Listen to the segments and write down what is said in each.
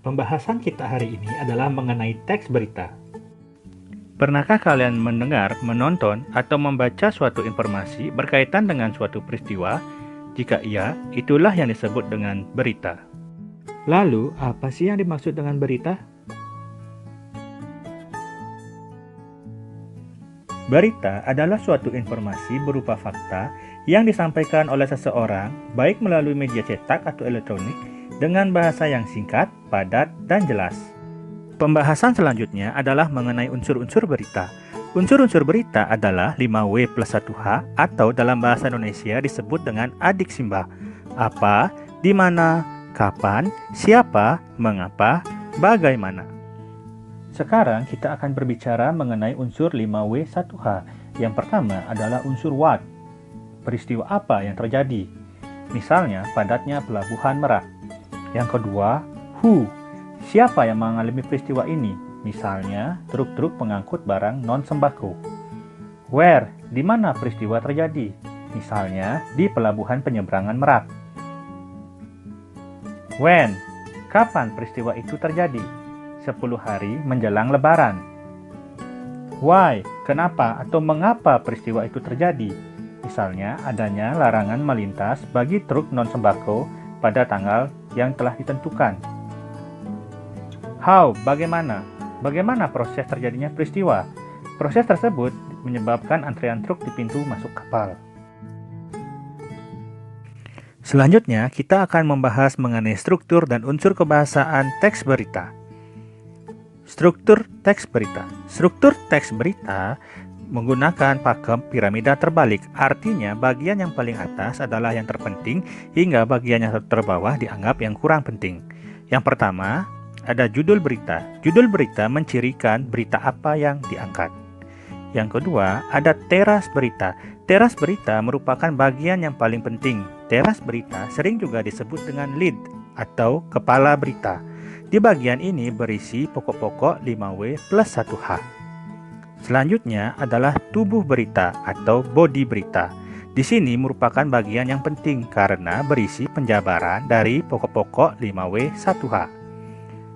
Pembahasan kita hari ini adalah mengenai teks berita. Pernahkah kalian mendengar, menonton, atau membaca suatu informasi berkaitan dengan suatu peristiwa? Jika iya, itulah yang disebut dengan berita. Lalu, apa sih yang dimaksud dengan berita? Berita adalah suatu informasi berupa fakta yang disampaikan oleh seseorang, baik melalui media cetak atau elektronik, dengan bahasa yang singkat, padat, dan jelas. Pembahasan selanjutnya adalah mengenai unsur-unsur berita. Unsur-unsur berita adalah 5W plus 1H atau dalam bahasa Indonesia disebut dengan adik simbah. Apa, di mana, kapan, siapa, mengapa, bagaimana. Sekarang kita akan berbicara mengenai unsur 5W 1H. Yang pertama adalah unsur what. Peristiwa apa yang terjadi? Misalnya padatnya pelabuhan Merak. Yang kedua, who. Siapa yang mengalami peristiwa ini? Misalnya, truk-truk pengangkut barang non-sembako. Where, di mana peristiwa terjadi? Misalnya, di pelabuhan penyeberangan Merak. When, kapan peristiwa itu terjadi? 10 hari menjelang Lebaran. Why, kenapa atau mengapa peristiwa itu terjadi? Misalnya, adanya larangan melintas bagi truk non-sembako pada tanggal yang telah ditentukan. How, bagaimana? Bagaimana proses terjadinya peristiwa? Proses tersebut menyebabkan antrian truk di pintu masuk kapal. Selanjutnya, kita akan membahas mengenai struktur dan unsur kebahasaan teks berita. Struktur teks berita. Struktur teks berita menggunakan pakem piramida terbalik. Artinya, bagian yang paling atas adalah yang terpenting hingga bagian yang terbawah dianggap yang kurang penting. Yang pertama, ada judul berita. Judul berita mencirikan berita apa yang diangkat. Yang kedua, ada teras berita. Teras berita merupakan bagian yang paling penting. Teras berita sering juga disebut dengan lead atau kepala berita. Di bagian ini berisi pokok-pokok 5W plus 1H. Selanjutnya adalah tubuh berita atau body berita. Di sini merupakan bagian yang penting karena berisi penjabaran dari pokok-pokok 5W 1H.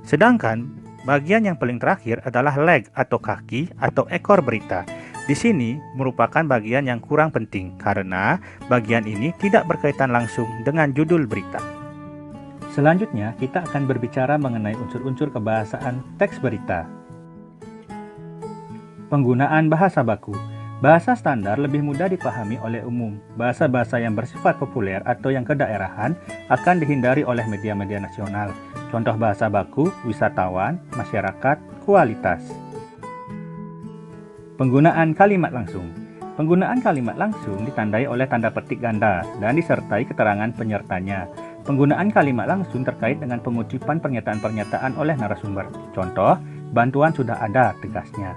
Sedangkan bagian yang paling terakhir adalah leg atau kaki atau ekor berita. Di sini merupakan bagian yang kurang penting karena bagian ini tidak berkaitan langsung dengan judul berita. Selanjutnya kita akan berbicara mengenai unsur-unsur kebahasaan teks berita. Penggunaan bahasa baku. Bahasa standar lebih mudah dipahami oleh umum. Bahasa-bahasa yang bersifat populer atau yang kedaerahan akan dihindari oleh media-media nasional. Contoh bahasa baku, wisatawan, masyarakat, kualitas. Penggunaan kalimat langsung. Penggunaan kalimat langsung ditandai oleh tanda petik ganda dan disertai keterangan penyertanya. Penggunaan kalimat langsung terkait dengan pengucipan pernyataan-pernyataan oleh narasumber. Contoh, bantuan sudah ada, tegasnya.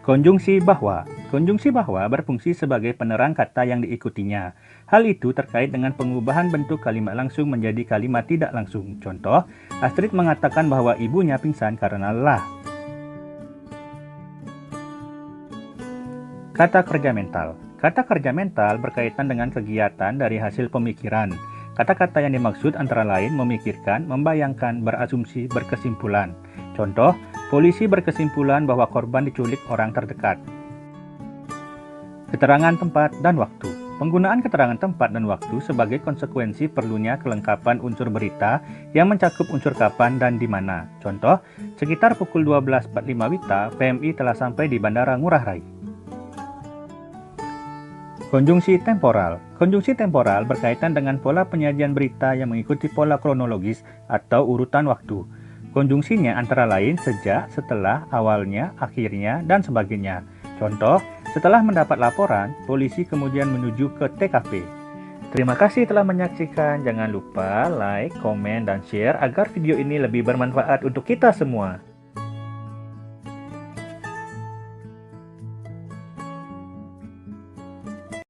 Konjungsi bahwa. Konjungsi bahwa berfungsi sebagai penerang kata yang diikutinya. Hal itu terkait dengan pengubahan bentuk kalimat langsung menjadi kalimat tidak langsung. Contoh, Astrid mengatakan bahwa ibunya pingsan karena lelah. Kata kerja mental. Kata kerja mental berkaitan dengan kegiatan dari hasil pemikiran. Kata-kata yang dimaksud antara lain memikirkan, membayangkan, berasumsi, berkesimpulan. Contoh, polisi berkesimpulan bahwa korban diculik orang terdekat. Keterangan tempat dan waktu. Penggunaan keterangan tempat dan waktu sebagai konsekuensi perlunya kelengkapan unsur berita yang mencakup unsur kapan dan di mana. Contoh, sekitar pukul 12.45 WITA, PMI telah sampai di Bandara Ngurah Rai. Konjungsi temporal. Konjungsi temporal berkaitan dengan pola penyajian berita yang mengikuti pola kronologis atau urutan waktu. Konjungsinya antara lain sejak, setelah, awalnya, akhirnya, dan sebagainya. Contoh, setelah mendapat laporan, polisi kemudian menuju ke TKP. Terima kasih telah menyaksikan. Jangan lupa like, komen, dan share agar video ini lebih bermanfaat untuk kita semua.